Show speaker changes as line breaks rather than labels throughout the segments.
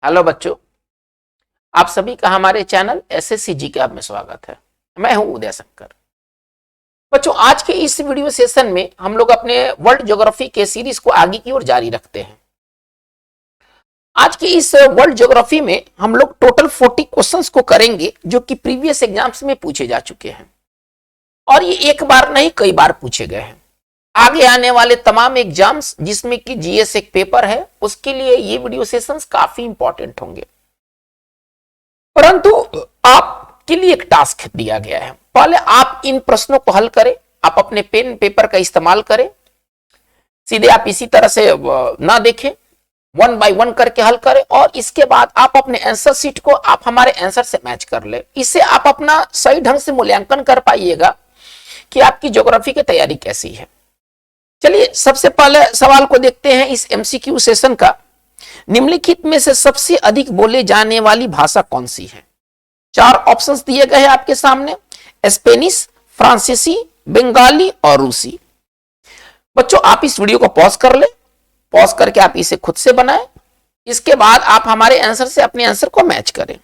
Hello बच्चों, आप सभी का हमारे चैनल एसएससी जी के में स्वागत है। मैं हूं उदय शंकर। बच्चों, आज के इस वीडियो सेशन में हम लोग अपने वर्ल्ड ज्योग्राफी के सीरीज को आगे की ओर जारी रखते हैं। आज के इस वर्ल्ड ज्योग्राफी में हम लोग टोटल 40 क्वेश्चंस को करेंगे जो कि प्रीवियस एग्जाम्स में पूछे जा चुके हैं और ये एक बार नहीं कई बार पूछे गए हैं। आगे आने वाले तमाम एग्जाम्स जिसमें कि जीएस एक पेपर है, उसके लिए ये वीडियो सेशंस काफी इंपॉर्टेंट होंगे। परंतु आपके लिए एक टास्क दिया गया है, पहले आप इन प्रश्नों को हल करें। आप अपने पेन पेपर का इस्तेमाल करें, सीधे आप इसी तरह से ना देखें, 1 बाय 1 करके हल करें और इसके बाद आप अपने आंसर शीट को आप हमारे आंसर से मैच कर ले। इससे आप अपना सही ढंग से मूल्यांकन कर पाइएगा कि आपकी ज्योग्राफी की तैयारी कैसी है। चलिए सबसे पहले सवाल को देखते हैं इस एमसीक्यू सेशन का। निम्नलिखित में से सबसे अधिक बोले जाने वाली भाषा कौन सी है? 4 ऑप्शंस दिए गए हैं आपके सामने, स्पेनिश, फ्रांसीसी, बंगाली और रूसी। बच्चों, आप इस वीडियो को पॉज कर ले, पॉज करके आप इसे खुद से बनाएं। इसके बाद आप हमारे आंसर से अपने आंसर को मैच करें।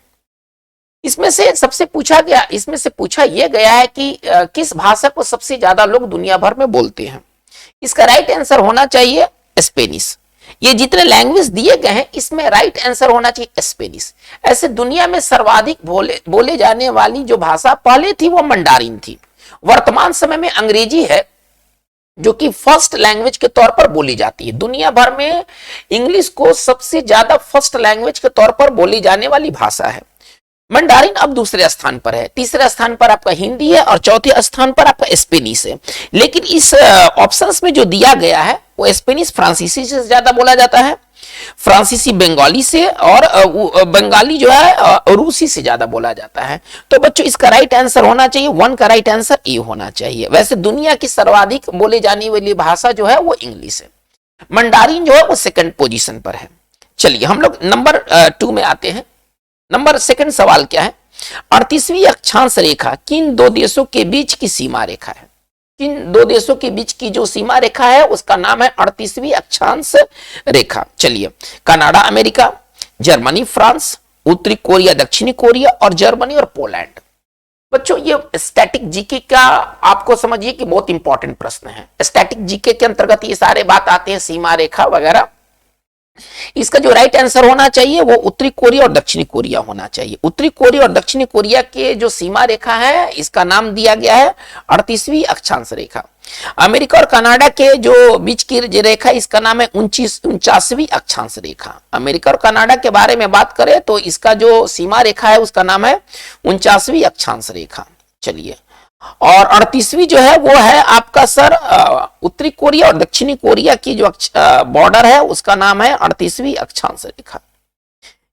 इसमें से पूछा यह गया है कि किस भाषा को सबसे ज्यादा लोग दुनिया भर में बोलते हैं। इसका राइट आंसर होना चाहिए स्पेनिश। ये जितने लैंग्वेज दिए गए हैं इसमें राइट आंसर होना चाहिए स्पेनिश। ऐसे दुनिया में सर्वाधिक बोले जाने वाली जो भाषा पहले थी वो मंडारिन थी। वर्तमान समय में अंग्रेजी है जो कि फर्स्ट लैंग्वेज के तौर पर बोली जाती है। दुनिया भर में इंग्लिश को सबसे ज्यादा फर्स्ट लैंग्वेज के तौर पर बोली जाने वाली भाषा है। मंडारिन अब दूसरे स्थान पर है, तीसरे स्थान पर आपका हिंदी है और चौथे स्थान पर आपका स्पेनिश है। लेकिन इस ऑप्शंस में जो दिया गया है वो स्पेनिश फ्रांसीसी से ज्यादा बोला जाता है, फ्रांसीसी बंगाली से और बंगाली जो है रूसी से ज्यादा बोला जाता है। तो बच्चों इसका राइट आंसर होना चाहिए 1 का राइट आंसर ए होना चाहिए। वैसे दुनिया की सर्वाधिक बोले जाने वाली भाषा जो है वो इंग्लिश है। मंडारिन जो है वो सेकंड पोजीशन पर है। चलिए हम लोग नंबर 2 में आते हैं। नंबर सेकंड सवाल क्या है? 38वीं अक्षांश रेखा किन 2 देशों के बीच की सीमा रेखा है? किन 2 देशों के बीच की जो सीमा रेखा है उसका नाम है 38वीं अक्षांश रेखा। चलिए, कनाडा अमेरिका, जर्मनी फ्रांस, उत्तरी कोरिया दक्षिणी कोरिया और जर्मनी और पोलैंड। बच्चों ये स्टैटिक जीके का आपको समझिए कि बहुत इंपॉर्टेंट प्रश्न है। स्टैटिक जीके के अंतर्गत ये सारे बात आते हैं, सीमा रेखा वगैरह। इसका जो राइट आंसर होना चाहिए वो उत्तरी कोरिया और दक्षिणी कोरिया होना चाहिए। उत्तरी कोरिया और दक्षिणी कोरिया के जो सीमा रेखा है इसका नाम दिया गया है 38वीं अक्षांश रेखा। अमेरिका और कनाडा के जो बीच की रेखा इसका नाम है 49वीं अक्षांश रेखा। अमेरिका और कनाडा के बारे में बात करें तो इसका जो सीमा रेखा है उसका नाम है 49वीं अक्षांश रेखा। चलिए, और 38वीं जो है वो है आपका सर उत्तरी कोरिया और दक्षिणी कोरिया की जो बॉर्डर है उसका नाम है 38वीं अक्षांश रेखा।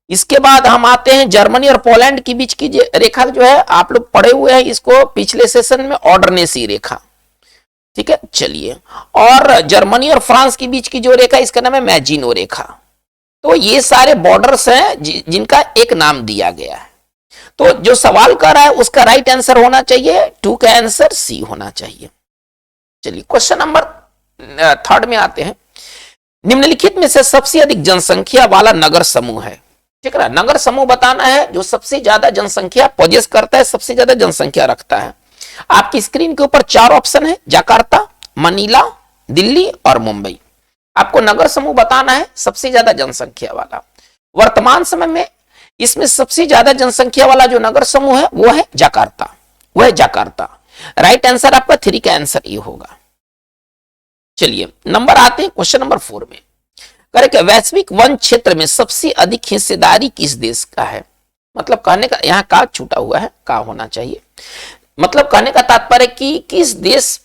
इसके बाद हम आते हैं जर्मनी और पोलैंड के बीच की रेखा जो है, आप लोग पढ़े हुए हैं इसको पिछले सेशन में, ऑर्डनेसी रेखा। ठीक है, चलिए, और जर्मनी और फ्रांस के बीच की जो रेखा इसका नाम है मैजिनो रेखा। तो ये सारे बॉर्डर्स हैं जिनका एक नाम दिया गया है। तो जो सवाल कर रहा है उसका राइट आंसर होना चाहिए 2 का आंसर सी होना चाहिए। चलिए क्वेश्चन नंबर 3 में आते हैं। निम्नलिखित में से सबसे अधिक जनसंख्या वाला नगर समूह है। ठीक है, नगर समूह बताना है जो सबसे ज्यादा जनसंख्या पोजेस करता है, सबसे ज्यादा जनसंख्या रखता है। आपकी स्क्रीन के ऊपर 4 ऑप्शन है, जकार्ता, मनीला, दिल्ली और मुंबई। आपको नगर समूह बताना है सबसे ज्यादा जनसंख्या वाला। वर्तमान समय में इसमें सबसे ज्यादा जनसंख्या वाला जो नगर समूह है वो है जकार्ता, वो है जकार्ता। राइट आंसर आपका 3 का आंसर ये होगा। चलिए नंबर आते हैं क्वेश्चन नंबर 4 में। करेक्ट, वैश्विक वन क्षेत्र में सबसे अधिक हिस्सेदारी किस देश का है? मतलब कहने का यहाँ का छूटा हुआ है, का होना चाहिए। मतलब कहने का तात्पर्य कि किस देश,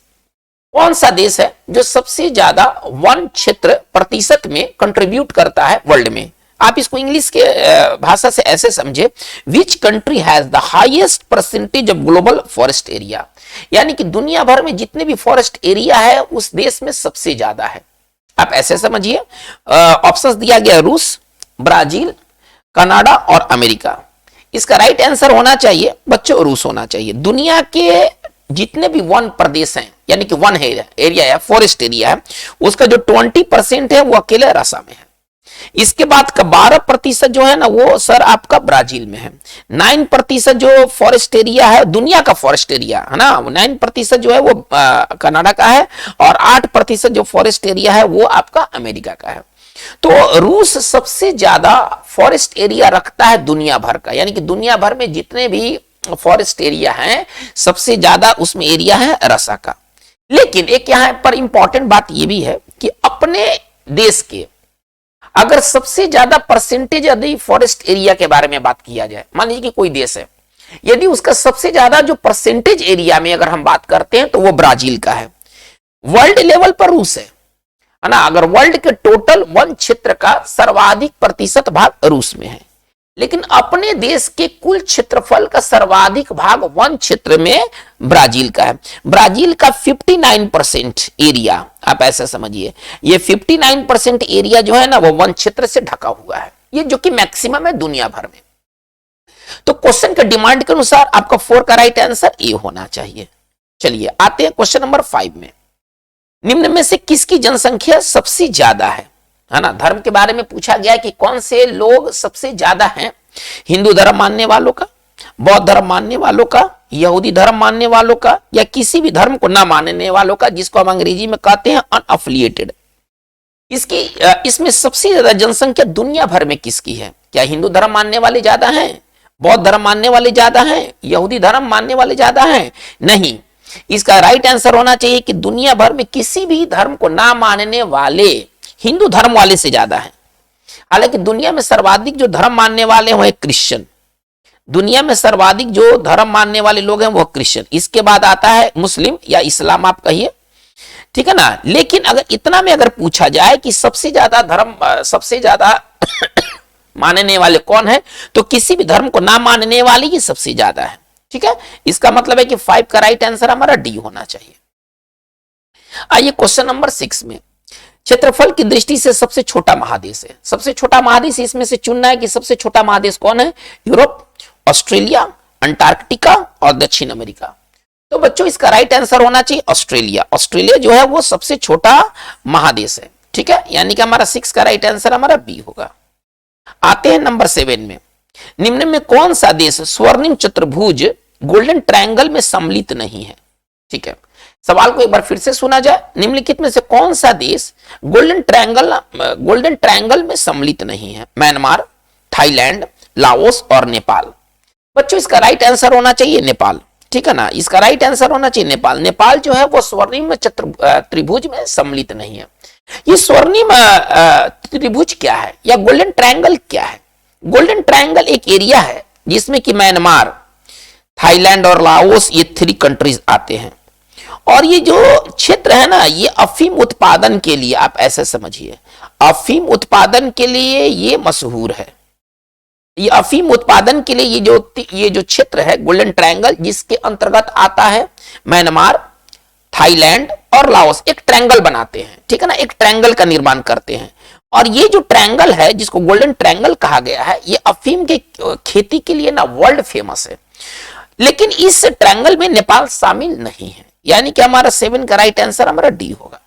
कौन सा देश है जो सबसे ज्यादा वन क्षेत्र प्रतिशत में कंट्रीब्यूट करता है वर्ल्ड में। आप इसको इंग्लिश के भाषा से ऐसे समझे, which country has the highest percentage of global forest area. यानी कि दुनिया भर में जितने भी फॉरेस्ट एरिया है उस देश में सबसे ज्यादा है। आप ऐसे समझिए, ऑप्शंस दिया गया रूस, ब्राजील, कनाडा और अमेरिका। इसका राइट आंसर होना चाहिए बच्चों रूस होना चाहिए। दुनिया के जितने भी वन प्रदेश हैं यानी कि वन एरिया है, फॉरेस्ट एरिया है, उसका जो 20% है वो अकेले रसा में है। इसके बाद का 12% जो है ना वो सर आपका ब्राजील में है। 9% जो फॉरेस्ट एरिया है, दुनिया का फॉरेस्ट एरिया है ना, 9% जो है वो कनाडा का है, और 8% जो फॉरेस्ट एरिया है वो आपका अमेरिका का है। तो रूस सबसे ज्यादा फॉरेस्ट एरिया रखता है दुनिया भर का, यानी कि दुनिया भर में जितने भी फॉरेस्ट एरिया हैं सबसे ज्यादा उसमें एरिया है रसा का। लेकिन एक यहां पर इंपॉर्टेंट बात यह भी है कि अपने देश के अगर सबसे ज्यादा परसेंटेज यदि फॉरेस्ट एरिया के बारे में बात किया जाए, मान लीजिए कि कोई देश है, यदि उसका सबसे ज्यादा जो परसेंटेज एरिया में अगर हम बात करते हैं तो वो ब्राजील का है। वर्ल्ड लेवल पर रूस है ना, अगर वर्ल्ड के टोटल वन क्षेत्र का सर्वाधिक प्रतिशत भाग रूस में है, लेकिन अपने देश के कुल क्षेत्रफल का सर्वाधिक भाग वन क्षेत्र में ब्राजील का है। ब्राजील का 59% एरिया, आप ऐसा समझिए, ये 59% एरिया जो है ना वो वन क्षेत्र से ढका हुआ है, ये जो कि मैक्सिमम है दुनिया भर में। तो क्वेश्चन के डिमांड के अनुसार आपका 4 का राइट आंसर ए होना चाहिए। चलिए आते हैं क्वेश्चन नंबर 5 में। निम्न में से किसकी जनसंख्या सबसे ज्यादा है ना, धर्म के बारे में पूछा गया कि कौन से लोग सबसे ज्यादा हैं, हिंदू धर्म मानने वालों का, बौद्ध धर्म मानने वालों का, यहूदी धर्म मानने वालों का, या किसी भी धर्म को ना मानने वालों का, जिसको हम अंग्रेजी में कहते हैं अनअफिलिएटेड। इसमें सबसे ज्यादा जनसंख्या दुनिया भर में किसकी है? क्या हिंदू धर्म मानने वाले ज्यादा हैं, बौद्ध धर्म मानने वाले ज्यादा हैं, यहूदी धर्म मानने वाले ज्यादा हैं? नहीं, इसका राइट आंसर होना चाहिए कि दुनिया भर में किसी भी धर्म को ना मानने वाले हिंदू धर्म वाले से ज्यादा है। हालांकि दुनिया में सर्वाधिक जो धर्म मानने वाले हैं वो क्रिश्चियन, दुनिया में सर्वाधिक जो धर्म मानने वाले लोग हैं वो क्रिश्चियन, इसके बाद आता है मुस्लिम या इस्लाम आप कहिए, ठीक है ना। लेकिन अगर इतना में अगर पूछा जाए कि सबसे ज्यादा धर्म सबसे ज्यादा मानने वाले कौन है, तो किसी भी धर्म को ना मानने वाले ही सबसे ज्यादा है, ठीक है। इसका मतलब है कि 5 का राइट आंसर हमारा डी होना चाहिए। आइए क्वेश्चन नंबर 6 में, क्षेत्रफल की दृष्टि से सबसे छोटा महादेश है, सबसे छोटा महादेश इसमें से चुनना है कि सबसे छोटा महादेश कौन है, यूरोप, ऑस्ट्रेलिया, अंटार्कटिका और दक्षिण अमेरिका। तो बच्चों इसका राइट आंसर होना चाहिए ऑस्ट्रेलिया। ऑस्ट्रेलिया जो है वो सबसे छोटा महादेश है, ठीक है, यानी कि हमारा 6 का राइट आंसर हमारा बी होगा। आते हैं नंबर 7 में, निम्न में कौन सा देश स्वर्णिम चतुर्भुज गोल्डन ट्रायंगल में सम्मिलित नहीं है? ठीक है, सवाल को एक बार फिर से सुना जाए, निम्नलिखित में से कौन सा देश गोल्डन ट्रायंगल में सम्मिलित नहीं है? म्यांमार, थाईलैंड, लाओस और नेपाल। बच्चों इसका राइट आंसर होना चाहिए नेपाल, ठीक है ना, इसका राइट आंसर होना चाहिए नेपाल। नेपाल जो है वो स्वर्णिम त्रिभुज में सम्मिलित नहीं है। ये स्वर्णिम त्रिभुज क्या है या गोल्डन ट्रायंगल क्या है? गोल्डन ट्रायंगल एक एरिया है जिसमें कि म्यांमार, थाईलैंड और लाओस ये 3 कंट्रीज आते हैं, और ये जो क्षेत्र है ना ये अफीम उत्पादन के लिए, आप ऐसे समझिए, अफीम उत्पादन के लिए ये मशहूर है। ये अफीम उत्पादन के लिए ये जो क्षेत्र है गोल्डन ट्रायंगल, जिसके अंतर्गत आता है म्यांमार, थाईलैंड और लाओस, एक ट्रायंगल बनाते हैं, ठीक है ना, एक ट्रायंगल का निर्माण करते हैं। और ये जो ट्रायंगल है जिसको गोल्डन ट्रायंगल कहा गया है, ये अफीम के खेती के लिए ना वर्ल्ड फेमस है। लेकिन इस ट्रायंगल में नेपाल शामिल नहीं है, यानी कि हमारा 7 का राइट आंसर हमारा डी होगा।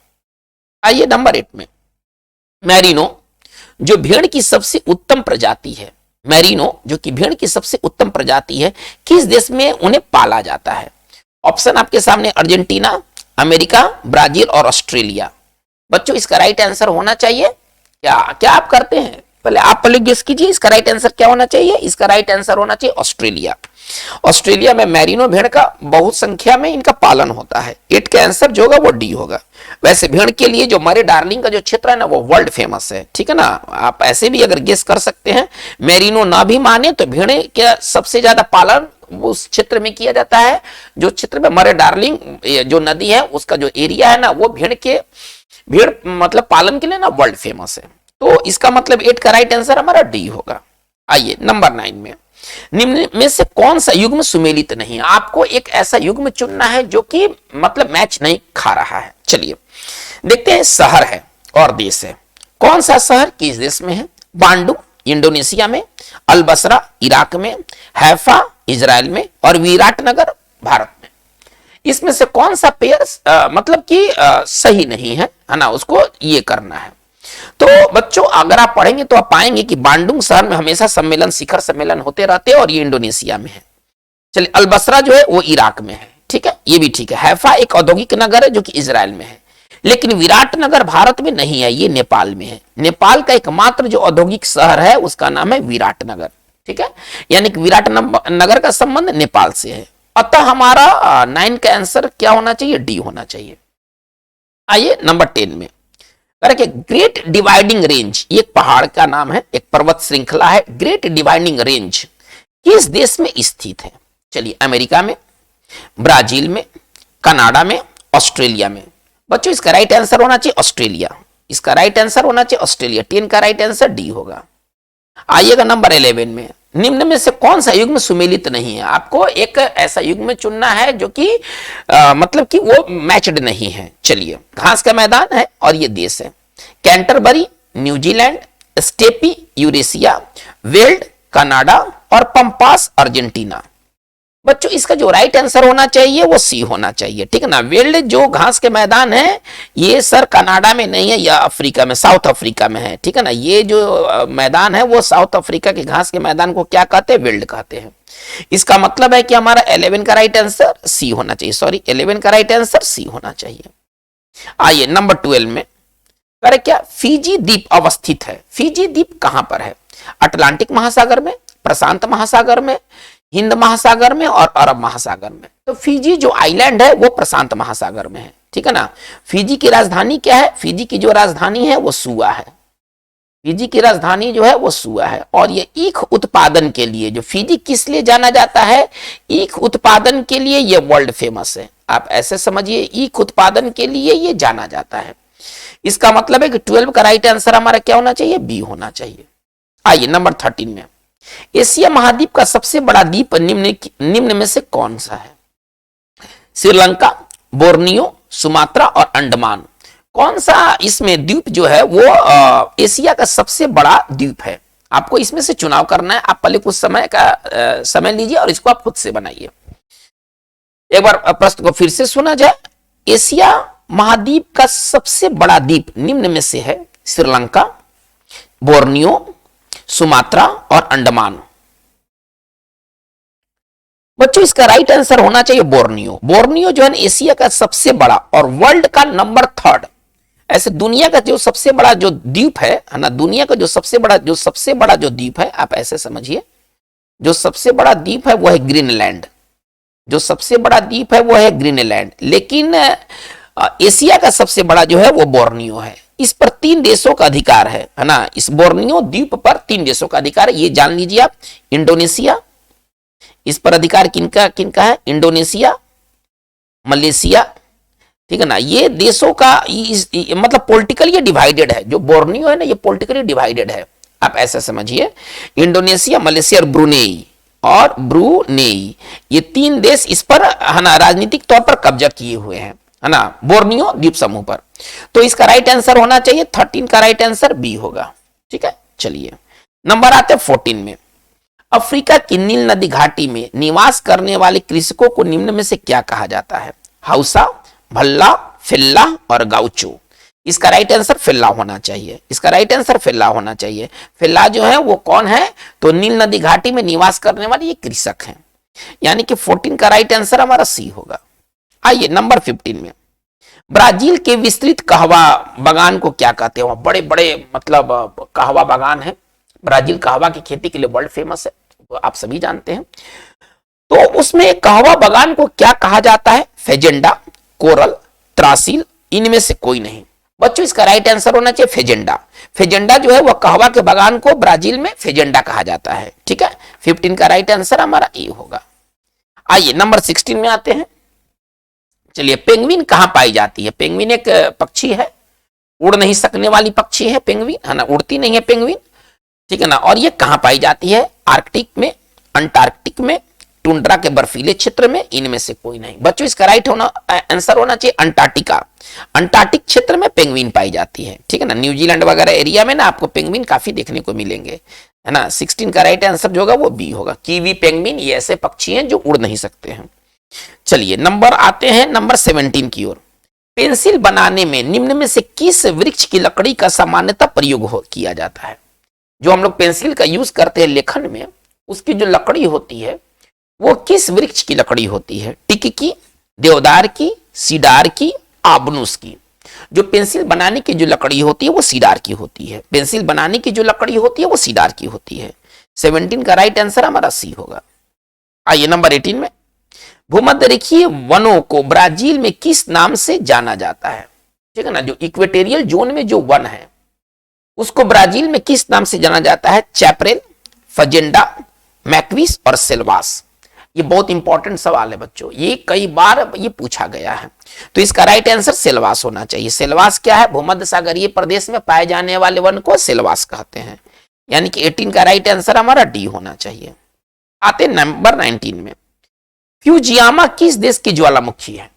आइए नंबर 8 में, मैरिनो जो भेड़ की सबसे उत्तम प्रजाति है, मैरिनो जो कि भेड़ की सबसे उत्तम प्रजाति है, किस देश में उन्हें पाला जाता है? ऑप्शन आपके सामने अर्जेंटीना, अमेरिका, ब्राजील और ऑस्ट्रेलिया। बच्चों इसका राइट आंसर होना चाहिए क्या आप करते हैं? पहले गेस कीजिए, इसका राइट आंसर क्या होना चाहिए? इसका राइट आंसर होना चाहिए ऑस्ट्रेलिया। ऑस्ट्रेलिया में मैरिनो भेड़ का बहुत संख्या में इनका पालन होता है। 8 का आंसर जो होगा वो डी होगा। वैसे भेड़ के लिए जो मरे डार्लिंग का जो क्षेत्र है ना वो वर्ल्ड फेमस है, ठीक है ना। आप ऐसे भी अगर गेस कर सकते हैं, मैरिनो ना भी माने तो भेड़े का सबसे ज्यादा पालन उस क्षेत्र में किया जाता है जो क्षेत्र में मरे डार्लिंग जो नदी है उसका जो एरिया है ना वो भेड़ मतलब पालन के लिए ना वर्ल्ड फेमस है। तो इसका मतलब 8 का राइट आंसर हमारा डी होगा। आइए नंबर 9 में, निम्न में से कौन सा युग्म सुमेलित नहीं है? आपको एक ऐसा युग्म चुनना है जो कि मतलब मैच नहीं खा रहा है। चलिए देखते हैं, शहर है और देश है। कौन सा शहर किस देश में है? बांडू इंडोनेशिया में, अलबसरा इराक में, हैफा इजराइल में और विराटनगर भारत में। इसमें से कौन सा पेयर मतलब कि सही नहीं है ना, उसको ये करना है। तो बच्चों अगर आप पढ़ेंगे तो आप पाएंगे कि बांडुंग शहर में हमेशा सम्मेलन, शिखर सम्मेलन होते रहते हैं और ये इंडोनेशिया में है। चलिए, अलबसरा जो है वो इराक में है, ठीक है, ये भी ठीक है। हैफा एक औद्योगिक नगर है जो कि इजराइल में है। लेकिन विराटनगर भारत में नहीं है, ये नेपाल में है। नेपाल का एकमात्र जो औद्योगिक शहर है उसका नाम है विराटनगर, ठीक है, यानी कि विराटनगर का संबंध नेपाल से है। अतः हमारा 9 का आंसर क्या होना चाहिए? डी होना चाहिए। आइए नंबर 10 में, ग्रेट डिवाइडिंग रेंज, ये एक पहाड़ का नाम है, एक पर्वत श्रृंखला है। ग्रेट डिवाइडिंग रेंज किस देश में स्थित है? चलिए, अमेरिका में, ब्राजील में, कनाडा में, ऑस्ट्रेलिया में। बच्चों इसका राइट आंसर होना चाहिए ऑस्ट्रेलिया, इसका राइट आंसर होना चाहिए ऑस्ट्रेलिया। 10 का राइट आंसर डी होगा। आइएगा नंबर 11 में, निम्न में से कौन सा युग्म सुमेलित नहीं है? आपको एक ऐसा युग्म चुनना है जो कि मतलब कि वो मैच्ड नहीं है। चलिए, घास का मैदान है और ये देश है। Canterbury New Zealand, steppe Eurasia, weld Canada और पंपास अर्जेंटीना। बच्चों इसका जो राइट आंसर होना चाहिए वो सी होना चाहिए, ठीक है ना। वेल्ड जो घास के मैदान है ये सर कनाडा में नहीं है, या अफ्रीका में, साउथ अफ्रीका में है, ठीक है ना। ये जो मैदान है वो साउथ अफ्रीका के घास के मैदान को क्या कहते हैं? वेल्ड कहते हैं। इसका मतलब है कि हमारा 11 का राइट आंसर सी होना चाहिए, सॉरी 11 का राइट आंसर सी होना चाहिए। आइए नंबर 12 में, करे क्या? फिजी द्वीप अवस्थित है। फिजी द्वीप कहां पर है? अटलांटिक महासागर में, प्रशांत महासागर में, हिंद महासागर में और अरब महासागर में। तो फिजी जो आइलैंड है वो प्रशांत महासागर में है, ठीक है ना। फिजी की राजधानी क्या है? फिजी की जो राजधानी है वो सुआ है। फिजी की राजधानी जो है वो सुआ है। और ये ईख उत्पादन के लिए, जो फिजी किस लिए जाना जाता है? ईख उत्पादन के लिए ये वर्ल्ड फेमस है। आप ऐसे समझिए, ईख उत्पादन के लिए ये जाना जाता है। इसका मतलब है कि 12 का राइट आंसर हमारा क्या होना चाहिए? बी होना चाहिए। आइए नंबर 13 में, एशिया महाद्वीप का सबसे बड़ा द्वीप निम्न में से कौन सा है? श्रीलंका, बोर्नियो, सुमात्रा और अंडमान। कौन सा इसमें द्वीप जो है वो एशिया का सबसे बड़ा द्वीप है? आपको इसमें से चुनाव करना है। आप पहले कुछ समय लीजिए और इसको आप खुद से बनाइए। एक बार प्रश्न को फिर से सुना जाए। एशिया महाद्वीप का सबसे बड़ा द्वीप निम्न में से है श्रीलंका, बोर्नियो, सुमात्रा और अंडमान। बच्चों इसका राइट आंसर होना चाहिए बोर्नियो। बोर्नियो जो है एशिया का सबसे बड़ा और वर्ल्ड का नंबर 3, ऐसे दुनिया का जो सबसे बड़ा जो द्वीप है ना, दुनिया का जो सबसे बड़ा जो द्वीप है, आप ऐसे समझिए, जो सबसे बड़ा द्वीप है वो है ग्रीनलैंड। जो सबसे बड़ा द्वीप है वो है ग्रीनलैंड, लेकिन एशिया का सबसे बड़ा जो है वो बोर्नियो है। इस पर 3 देशों का अधिकार है ना। इस बोर्नियो द्वीप पर 3 देशों का अधिकार है, ये जान लीजिए आप। इंडोनेशिया, इस पर अधिकार किनका है? इंडोनेशिया, मलेशिया, ठीक है ना। ये देशों का मतलब पॉलिटिकली ये डिवाइडेड है। जो बोर्नियो है ना, ये पॉलिटिकली डिवाइडेड है, आप ऐसा समझिए। इंडोनेशिया, मलेशिया और ब्रूनेई, ये 3 देश इस पर है ना राजनीतिक तौर पर कब्जा किए हुए हैं, है ना, बोर्नियो द्वीप समूह पर। तो इसका राइट आंसर होना चाहिए 13 का राइट आंसर बी होगा, ठीक है। चलिए नंबर आते हैं 14 में। अफ्रीका की नील नदी घाटी में निवास करने वाले कृषकों को निम्न में से क्या कहा जाता है? हाउसा, भल्ला, फिल्ला और गाउचो। इसका राइट आंसर फिल्ला होना चाहिए। इसका राइट आंसर फिल्ला होना चाहिए। फिल्ला जो है वो कौन है? तो नील नदी घाटी में निवास करने वाले ये कृषक हैं, यानी कि 14 का राइट आंसर हमारा सी होगा। आइए नंबर 15 में, ब्राजील के विस्तृत कहवा बागान को क्या कहते हैं? बड़े बड़े मतलब कहवा बागान है। ब्राजील कहवा की खेती के लिए वर्ल्ड फेमस है, तो आप सभी जानते हैं। तो उसमें कहवा बागान को क्या कहा जाता है? फेजेंडा, कोरल, त्रासिल, इनमें से कोई नहीं। बच्चों इसका राइट आंसर होना चाहिए फेजेंडा। फेजेंडा जो है वह कहवा के बागान को ब्राजील में फेजेंडा कहा जाता है, ठीक है। 15 का राइट आंसर हमारा ए होगा। आइए नंबर 16 में आते हैं। चलिए, पेंगुइन कहां पाई जाती है? पेंगुइन एक पक्षी है, उड़ नहीं सकने वाली पक्षी है पेंगुइन, है ना, उड़ती नहीं है पेंगुइन, ठीक है ना। और ये कहां पाई जाती है? आर्कटिक में, अंटार्कटिक में, टुंड्रा के बर्फीले क्षेत्र में, इनमें से कोई नहीं। बच्चों इसका राइट आंसर होना चाहिए अंटार्कटिका। अंटार्कटिक क्षेत्र में पेंगुइन पाई जाती है, ठीक है ना। न्यूजीलैंड वगैरह एरिया में ना आपको पेंगुइन काफी देखने को मिलेंगे, है ना। 16 का राइट आंसर जो होगा वो बी होगा। कीवी पेंगुइन ये ऐसे पक्षी हैं जो उड़ नहीं सकते हैं। चलिए नंबर आते हैं नंबर 17 की ओर। पेंसिल बनाने में निम्न में से किस वृक्ष की लकड़ी का सामान्यतः प्रयोग किया जाता है? जो हम लोग पेंसिल का यूज करते हैं लेखन में, उसकी जो लकड़ी होती है वो किस वृक्ष की लकड़ी होती है? टिक की, देवदार की, सीडार की, आबनूस की। जो पेंसिल बनाने की जो लकड़ी होती है वो सीडार की होती है। पेंसिल बनाने की जो लकड़ी होती है वो सीडार की होती है। 17 का राइट आंसर हमारा सी होगा। आइए नंबर 18 में, भूमध्य रेखीय वनों को ब्राजील में किस नाम से जाना जाता है? ठीक है ना, जो इक्वेटोरियल जोन में जो वन है उसको ब्राजील में किस नाम से जाना जाता है? चैपरेल, फजेंडा, मैक्विस और सेल्वास। ये बहुत इंपॉर्टेंट सवाल है बच्चों, ये कई बार ये पूछा गया है। तो इसका राइट आंसर सेल्वास होना चाहिए। सेल्वास क्या है? भूमध्य सागरीय प्रदेश में पाए जाने वाले वन को सेल्वास कहते हैं। यानी कि 18 का राइट आंसर हमारा डी होना चाहिए। आते नंबर 19 में, फ्यूजियामा किस देश की ज्वालामुखी है?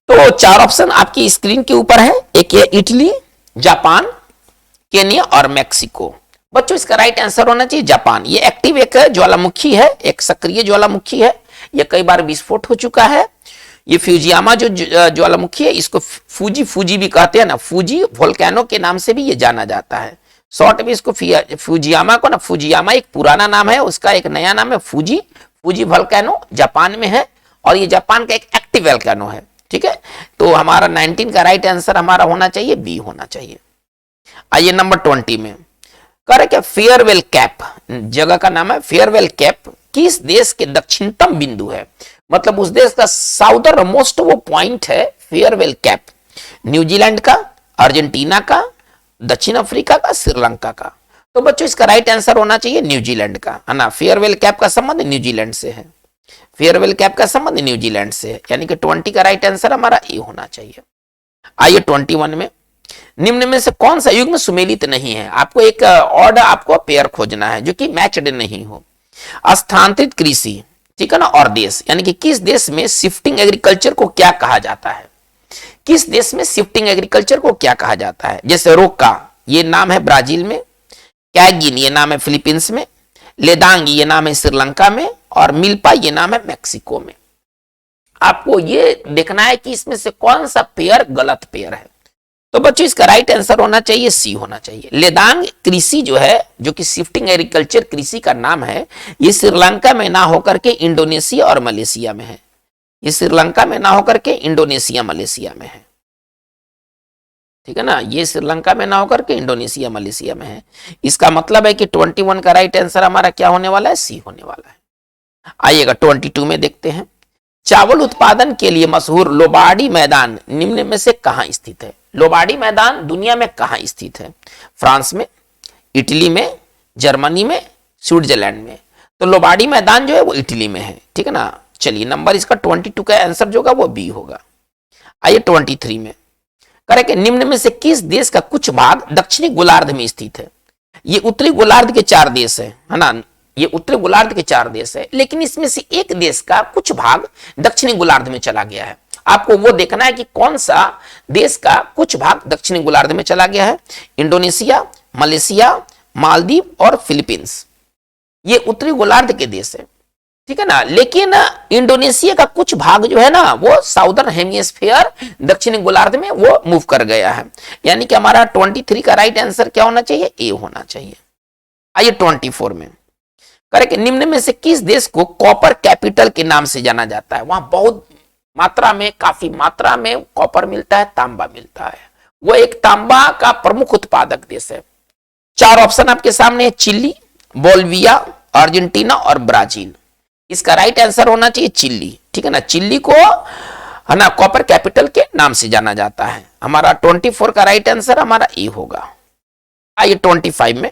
तो 4 ऑप्शन आपकी स्क्रीन के ऊपर है। एक है इटली, जापान, केन्या और मैक्सिको। बच्चों इसका राइट आंसर होना चाहिए जापान। ये एक्टिव एक ज्वालामुखी है, एक सक्रिय ज्वालामुखी है। ये कई बार विस्फोट हो चुका है। ये फ्यूजियामा जो ज्वालामुखी है इसको फूजी भी कहते हैं ना, फूजी वोल्केनो के नाम से भी ये जाना जाता है। शॉर्ट में इसको फ्यूजियामा को ना, फ्यूजियामा एक पुराना नाम है, उसका एक नया नाम है फूजी। फूजी वोल्केनो जापान में है और ये जापान का एक एक्टिव वोल्केनो है। ठीक है, तो हमारा 19 का राइट आंसर हमारा होना चाहिए बी होना चाहिए। आइए नंबर 20 में, करें क्या? फेयरवेल कैप जगह का नाम है। फेयरवेल कैप किस देश के दक्षिणतम बिंदु है? मतलब उस देश का साउदर्न मोस्ट वो पॉइंट है फेयरवेल कैप। न्यूजीलैंड का, अर्जेंटीना का, दक्षिण अफ्रीका का, श्रीलंका का। तो बच्चों इसका राइट आंसर होना चाहिए न्यूजीलैंड का, है ना। फेयरवेल कैप का संबंध न्यूजीलैंड से है। फेयरवेल कैप का संबंध न्यूजीलैंड से है, यानी कि 20 का राइट आंसर हमारा ए होना चाहिए। आइए 21 में, निम्न में से कौन सा युग्म सुमेलित नहीं है? आपको एक ऑड आपको पेयर खोजना है जो कि मैच्ड नहीं हो। स्थानांतरित कृषि, ठीक है ना, और देश, यानी कि किस देश में शिफ्टिंग एग्रीकल्चर को क्या कहा जाता है? किस देश में शिफ्टिंग एग्रीकल्चर को क्या कहा जाता है? जैसे रोका ये नाम है ब्राजील में, कैगिन ये नाम है फिलीपींस में, लेदांग ये नाम है श्रीलंका में और मिल्पा ये नाम है मैक्सिको में। आपको ये देखना है कि इसमें से कौन सा पेयर गलत पेयर है। तो बच्चों इसका राइट आंसर होना चाहिए सी होना चाहिए। लेदांग कृषि जो है, जो कि शिफ्टिंग एग्रीकल्चर कृषि का नाम है, ये श्रीलंका में ना होकर के इंडोनेशिया और मलेशिया में है। ये श्रीलंका में ना होकर के इंडोनेशिया मलेशिया में है। ठीक है ना, ये श्रीलंका में ना होकर के इंडोनेशिया मलेशिया में है। इसका मतलब है कि 21 का राइट आंसर हमारा क्या होने वाला है? सी होने वाला है। आइएगा 22 में देखते हैं, चावल उत्पादन के लिए मशहूर लोबार्डी मैदान निम्न में से कहां स्थित है? लोबार्डी मैदान दुनिया में कहां स्थित है? फ्रांस में, इटली में, जर्मनी में, स्विट्जरलैंड में। तो लोबार्डी मैदान जो है वो इटली में है। ठीक है ना, चलिए नंबर इसका 22 का आंसर जो होगा वो बी होगा। आइए 23 में, करेक्ट, निम्न में से किस देश का कुछ भाग दक्षिणी गोलार्ध में स्थित है? ये उत्तरी गोलार्ध के 4 देश है ना, ये उत्तरी गोलार्ध के 4 देश है, लेकिन इसमें से एक देश का कुछ भाग दक्षिणी गोलार्ध में चला गया है। आपको वो देखना है कि कौन सा देश का कुछ भाग दक्षिणी गोलार्ध में चला गया है। इंडोनेशिया, मलेशिया, मालदीव और फिलीपींस, ये उत्तरी गोलार्ध के देश है। ठीक है ना, लेकिन इंडोनेशिया का कुछ भाग जो है ना वो साउदर्न हेमिस्फीयर दक्षिणी गोलार्ध में वो मूव कर गया है। यानी कि हमारा 23 का राइट आंसर क्या होना चाहिए? ए होना चाहिए। आइए 24 में, करेक्ट, निम्न में से किस देश को कॉपर कैपिटल के नाम से जाना जाता है? वहां बहुत मात्रा में, काफी मात्रा में कॉपर मिलता है, तांबा मिलता है। वो एक तांबा का प्रमुख उत्पादक देश है। 4 ऑप्शन आपके सामने है, चिली, बोल्विया, अर्जेंटीना और ब्राजील। इसका राइट आंसर होना चाहिए चिली। ठीक है ना, चिली को है ना कॉपर कैपिटल के नाम से जाना जाता है। हमारा 24 का राइट आंसर हमारा ए होगा। आइए 25 में,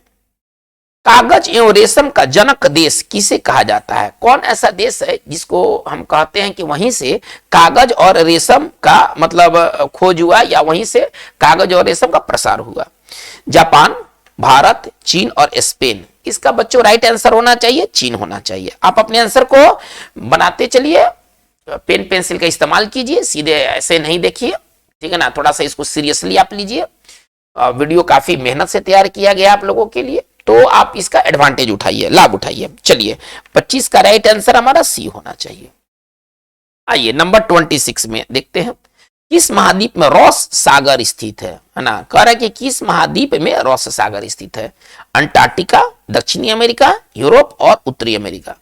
कागज एवं रेशम का जनक देश किसे कहा जाता है? कौन ऐसा देश है जिसको हम कहते हैं कि वहीं से कागज और रेशम का मतलब खोज हुआ या वहीं से कागज और रेशम का प्रसार हुआ? जापान, भारत, चीन और स्पेन। इसका बच्चों राइट आंसर होना चाहिए चीन होना चाहिए। आप अपने आंसर को बनाते चलिए, पेन पेंसिल का इस्तेमाल कीजिए, सीधे ऐसे नहीं देखिए। ठीक है ना, थोड़ा सा इसको सीरियसली आप लीजिए। वीडियो काफी मेहनत से तैयार किया गया आप लोगों के लिए, तो आप इसका एडवांटेज उठाइए, लाभ उठाइए। चलिए 25 का राइट आंसर हमारा सी होना चाहिए। आइए नंबर 26 में देखते हैं, किस महाद्वीप में रॉस सागर स्थित है ना। कह रहा है कि किस महाद्वीप में रॉस सागर स्थित है। अंटार्कटिका, दक्षिणी अमेरिका, यूरोप और उत्तरी अमेरिका।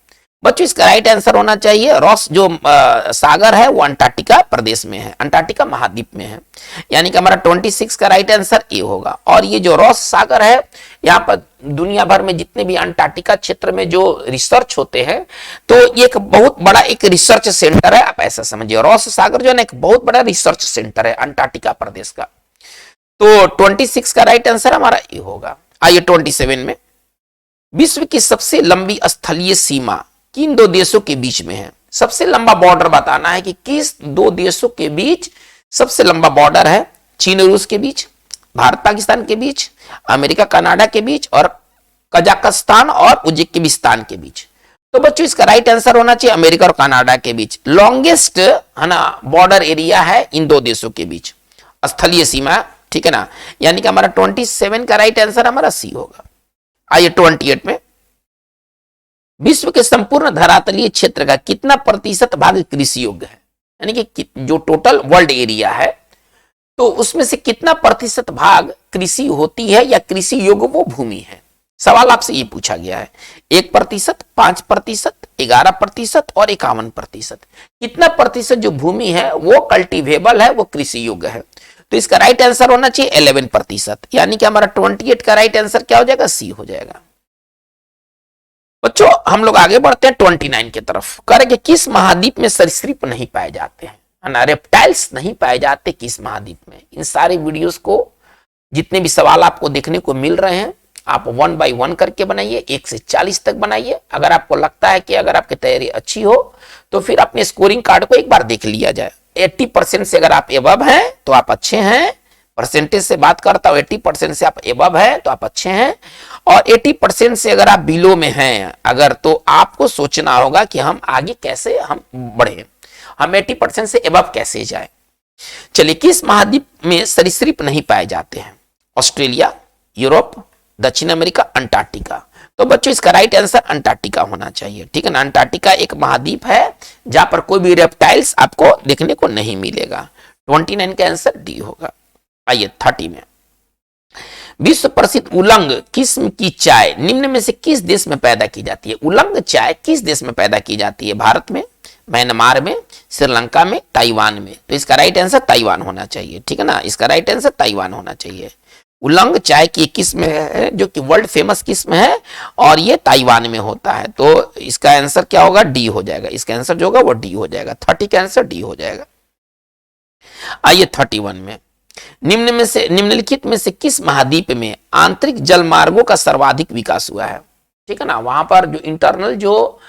बच्चों इसका राइट आंसर होना चाहिए रॉस जो सागर है वो अंटार्कटिका प्रदेश में है, अंटार्कटिका महाद्वीप में है। यानी कि हमारा 26 का राइट आंसर ए होगा। और ये जो रॉस सागर है, यहाँ पर दुनिया भर में जितने भी अंटार्कटिका क्षेत्र में जो रिसर्च होते हैं, तो ये एक बहुत बड़ा एक रिसर्च सेंटर है। आप ऐसा समझिए, रॉस सागर जो है ना एक बहुत बड़ा रिसर्च सेंटर है अंटार्कटिका प्रदेश का। तो 26 का राइट आंसर हमारा ए होगा। आइए 27 में, विश्व की सबसे लंबी स्थलीय सीमा किन दो देशों के बीच में है। सबसे लंबा बॉर्डर बताना है कि किस दो देशों के बीच सबसे लंबा बॉर्डर है। चीन और रूस के बीच, भारत पाकिस्तान के बीच, अमेरिका कनाडा के बीच और कजाकिस्तान और उज्बेकिस्तान के बीच। तो बच्चों इसका राइट आंसर होना चाहिए अमेरिका और कनाडा के बीच। लॉन्गेस्ट है ना बॉर्डर एरिया है इन दो देशों के बीच, स्थलीय सीमा, ठीक है ना। यानी कि हमारा 27 का राइट आंसर हमारा सी होगा। आइए 28 में, विश्व के संपूर्ण धरातलीय क्षेत्र का कितना प्रतिशत भाग कृषि योग्य है। यानी कि जो टोटल वर्ल्ड एरिया है तो उसमें से कितना प्रतिशत भाग कृषि होती है या कृषि योग्य वो भूमि है। सवाल आपसे ये पूछा गया है। 1%, 5%, 11% और 51%। कितना प्रतिशत जो भूमि है वो कल्टीवेबल है, वो कृषि योग्य है। तो इसका राइट आंसर होना चाहिए 11%। यानी कि हमारा 28 का राइट आंसर क्या हो जाएगा, सी हो जाएगा। बच्चों हम लोग आगे बढ़ते हैं 29 की तरफ। करेंगे किस महाद्वीप में सरीसृप नहीं पाए जाते हैं, रेप्टाइल्स नहीं पाए जाते किस महाद्वीप में। इन सारे वीडियोस को जितने भी सवाल आपको देखने को मिल रहे हैं आप 1 बाय 1 करके बनाइए, 1 से 40 तक बनाइए। अगर आपको लगता है कि अगर आपकी तैयारी अच्छी हो तो फिर अपने स्कोरिंग कार्ड को एक बार देख लिया जाए। 80% से अगर आप एबव हैं तो आप अच्छे हैं, परसेंटेज से बात करता हूं, 80% से आप एबव है तो आप अच्छे हैं, और 80% से अगर आप बिलो में हैं अगर, तो आपको सोचना होगा कि हम आगे कैसे हम बढ़े, हम 80% से एबव कैसे जाए। चलिए, किस महाद्वीप में सरीसृप नहीं पाए जाते हैं? ऑस्ट्रेलिया, यूरोप, दक्षिण अमेरिका, अंटार्कटिका। तो बच्चों इसका राइट आंसर अंटार्कटिका होना चाहिए, ठीक है ना। अंटार्कटिका एक महाद्वीप है जहां पर कोई भी रेप्टाइल्स आपको देखने को नहीं मिलेगा। 29 का आंसर डी होगा। आइए 30 में, विश्व प्रसिद्ध उलंग किस्म की चाय निम्न में से किस देश में पैदा की जाती है? उलंग चाय किस देश में पैदा की जाती है? भारत में, म्यांमार में, श्रीलंका में, ताइवान में। तो इसका राइट आंसर ताइवान होना चाहिए, ठीक है ना। इसका राइट आंसर ताइवान होना चाहिए। उलंग चाय की किस्म है जो कि वर्ल्ड फेमस किस्म है और ये ताइवान में होता है। तो इसका आंसर क्या होगा? डी हो जाएगा। इसका आंसर जो होगा वो डी हो जाएगा। 30 का आंसर डी हो जाएगा। आइए 31 में, निम्नलिखित में से किस महाद्वीप में आंतरिक जल मार्गों का सर्वाधिक विकास हुआ है? ठीक है ना, वहां पर जो इंटरनल जो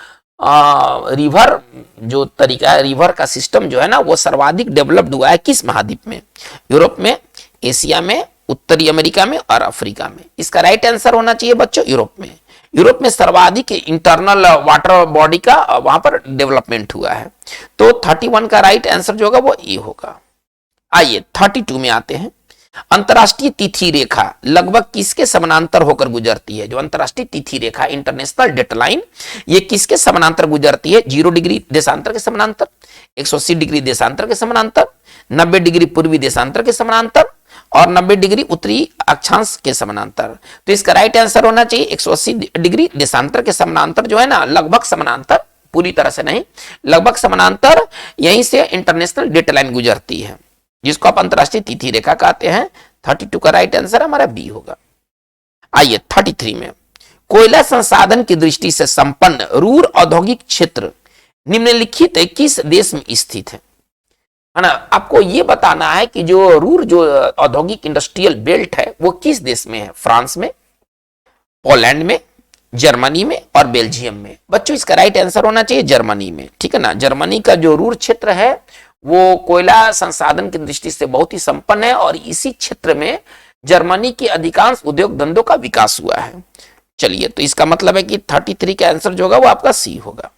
रिवर जो तरीका है, रिवर का सिस्टम जो है ना वो सर्वाधिक डेवलप्ड हुआ है किस महाद्वीप में? यूरोप में, एशिया में, उत्तरी अमेरिका में और अफ्रीका में। इसका राइट आंसर होना चाहिए बच्चों यूरोप में। यूरोप में सर्वाधिक इंटरनल वाटर बॉडी का वहां पर डेवलपमेंट हुआ है। तो 31 का राइट आंसर जो होगा वो ए होगा। आइए 32 में आते हैं, अंतरराष्ट्रीय तिथि रेखा लगभग किसके समानांतर होकर गुजरती है? जो अंतरराष्ट्रीय तिथि रेखा, इंटरनेशनल डेडलाइन, ये किसके समानांतर गुजरती है? 0 डिग्री देशांतर के समानांतर, 180 डिग्री देशांतर के समानांतर, 90 डिग्री पूर्वी देशांतर के समानांतर और 90 डिग्री उत्तरी अक्षांश के समानांतर। तो इसका राइट आंसर होना चाहिए 180 डिग्री देशांतर के समानांतर जो है ना, लगभग समानांतर, पूरी तरह से नहीं, लगभग समानांतर, यहीं से इंटरनेशनल डेडलाइन गुजरती है जिसको आप अंतरराष्ट्रीय तिथि रेखा कहते हैं। 32 का राइट आंसर हमारा बी होगा। आइए 33 में, कोयला संसाधन की दृष्टि से संपन्न रूर औद्योगिक क्षेत्र निम्नलिखित किस देश में स्थित है ना। आपको यह बताना है कि जो रूर जो औद्योगिक इंडस्ट्रियल बेल्ट है वो किस देश में है? फ्रांस में, पोलैंड में, जर्मनी में और बेल्जियम में। बच्चों इसका राइट आंसर होना चाहिए जर्मनी में, ठीक है ना। जर्मनी का जो रूर क्षेत्र है वो कोयला संसाधन की दृष्टि से बहुत ही संपन्न है और इसी क्षेत्र में जर्मनी के अधिकांश उद्योग धंधों का विकास हुआ है। चलिए, तो इसका मतलब है कि 33 का आंसर जो होगा वो आपका सी होगा।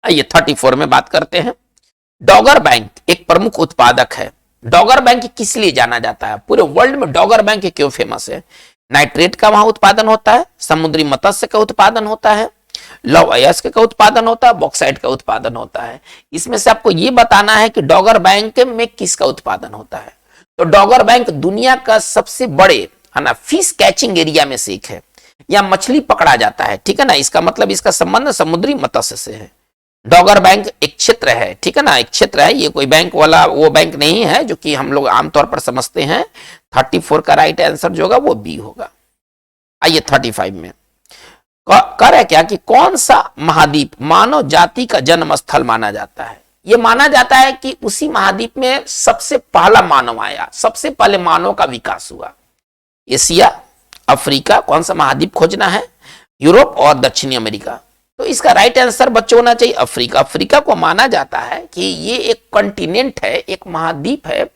आइए 34 में बात करते हैं, डॉगर बैंक एक प्रमुख उत्पादक है। डॉगर बैंक किस लिए जाना जाता है? पूरे वर्ल्ड में डॉगर बैंक क्यों फेमस है? नाइट्रेट का वहां उत्पादन होता है, समुद्री मत्स्य का उत्पादन होता है, लौह अयस्क का उत्पादन होता है, बॉक्साइट का उत्पादन होता है। इसमें से आपको यह बताना है कि डॉगर बैंक में किसका उत्पादन होता है। तो डॉगर बैंक दुनिया का सबसे बड़े है ना फिश कैचिंग एरिया में से एक है, या मछली पकड़ा जाता है, ठीक है ना। इसका मतलब इसका संबंध समुद्री मत्स्य से है। डॉगर बैंक एक क्षेत्र है, ठीक है ना, एक क्षेत्र है, ये कोई बैंक वाला वो बैंक नहीं है जो कि हम लोग आमतौर पर समझते हैं। 34 का राइट आंसर जो होगा वो बी होगा। आइए 35 में कर है क्या कि कौन सा महाद्वीप मानव जाति का जन्म स्थल माना जाता है। यह माना जाता है कि उसी महाद्वीप में सबसे पहला मानव आया, सबसे पहले मानव का विकास हुआ। एशिया, अफ्रीका, कौन सा महाद्वीप खोजना है, यूरोप और दक्षिणी अमेरिका। तो इसका राइट आंसर बच्चों होना चाहिए अफ्रीका। अफ्रीका को माना जाता है कि ये एक कॉन्टिनेंट है, एक महाद्वीप है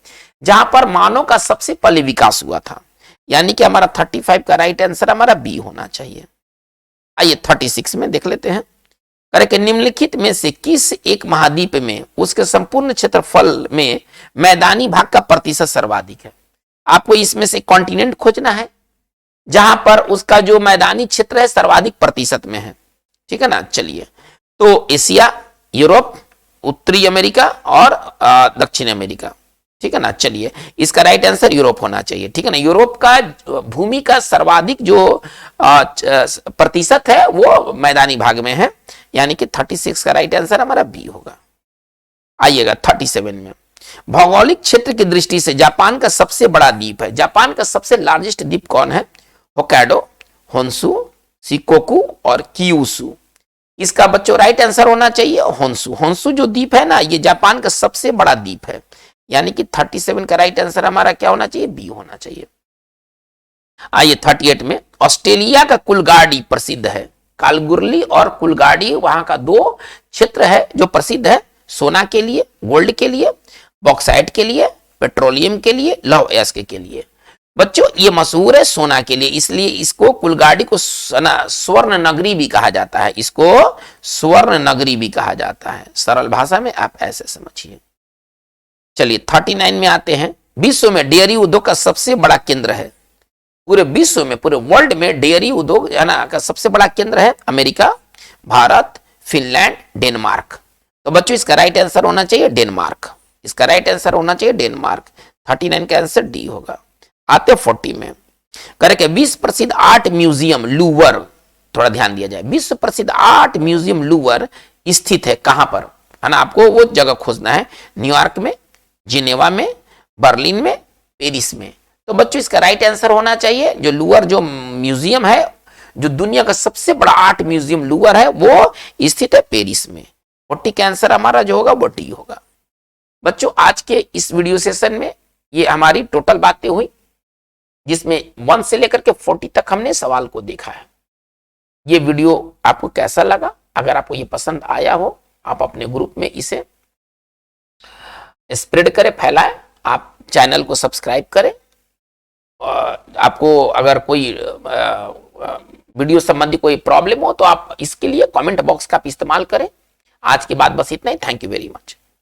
जहां पर मानव का सबसे पहले विकास हुआ था। यानी कि हमारा 35 का राइट आंसर हमारा बी होना चाहिए। आइए 36 में देख लेते हैं। करें कि निम्नलिखित में से किस एक महाद्वीप में उसके संपूर्ण क्षेत्रफल में मैदानी भाग का प्रतिशत सर्वाधिक है। आपको इसमें से कॉन्टिनेंट खोजना है जहां पर उसका जो मैदानी क्षेत्र है सर्वाधिक प्रतिशत में है, ठीक है ना। चलिए, तो एशिया, यूरोप, उत्तरी अमेरिका और दक्षिण अमेरिका, ठीक है ना। चलिए, इसका राइट आंसर यूरोप होना चाहिए, ठीक है ना। यूरोप का भूमि का सर्वाधिक जो प्रतिशत है वो मैदानी भाग में है, यानी कि 36 का राइट आंसर हमारा बी होगा। आइएगा 37 में। भौगोलिक क्षेत्र की दृष्टि से जापान का सबसे बड़ा द्वीप है। जापान का सबसे लार्जेस्ट द्वीप कौन है। होक्काइडो, होन्शु, शिकोकू और क्यूशु। इसका बच्चों राइट आंसर होना चाहिए होन्शु। होन्शु जो द्वीप है ना, ये जापान का सबसे बड़ा द्वीप है, यानी कि 37 का राइट आंसर हमारा क्या होना चाहिए, बी होना चाहिए। आइए 38 में। ऑस्ट्रेलिया का कुलगाड़ी प्रसिद्ध है। कालगुरली और कुलगाड़ी वहां का दो क्षेत्र है जो प्रसिद्ध है, सोना के लिए, गोल्ड के लिए, बॉक्साइट के लिए, पेट्रोलियम के लिए, लौह अयस्क के लिए। बच्चों ये मशहूर है सोना के लिए, इसलिए इसको कुलगाड़ी को स्वर्ण नगरी भी कहा जाता है। इसको स्वर्ण नगरी भी कहा जाता है, सरल भाषा में आप ऐसे समझिए। चलिए 39 में आते हैं। विश्व में डेयरी उद्योग का सबसे बड़ा केंद्र है। पूरे विश्व में, पूरे वर्ल्ड में डेयरी उद्योग है ना का सबसे बड़ा केंद्र है अमेरिका, भारत, फिनलैंड, डेनमार्क। तो बच्चों इसका राइट आंसर होना चाहिए डेनमार्क। इसका राइट आंसर होना चाहिए डेनमार्क। 39 का आंसर डी होगा। आते 40 में। करें विश्व प्रसिद्ध आर्ट म्यूजियम लूवर, थोड़ा ध्यान दिया जाए, विश्व प्रसिद्ध आर्ट म्यूजियम लूवर स्थित है कहां पर, है ना। आपको वो जगह खोजना है, न्यूयॉर्क में, जिनेवा में, बर्लिन में, पेरिस में। तो बच्चों इसका राइट आंसर होना चाहिए जो लूवर जो म्यूजियम है, जो दुनिया का सबसे बड़ा आर्ट म्यूजियम लूवर है, वो स्थित है पेरिस में। 40 का आंसर हमारा जो होगा वो डी होगा। बच्चों आज के इस वीडियो सेशन में ये हमारी टोटल बातें हुई, जिसमें 1 से लेकर के 40 तक हमने सवाल को देखा है। ये वीडियो आपको कैसा लगा? अगर आपको ये पसंद आया हो, आप अपने ग्रुप में इसे स्प्रेड करें, फैलाएं। आप चैनल को सब्सक्राइब करें। आपको अगर कोई वीडियो संबंधी कोई प्रॉब्लम हो तो आप इसके लिए कमेंट बॉक्स का इस्तेमाल करें। आज की बात बस इतना ही। Thank you very much.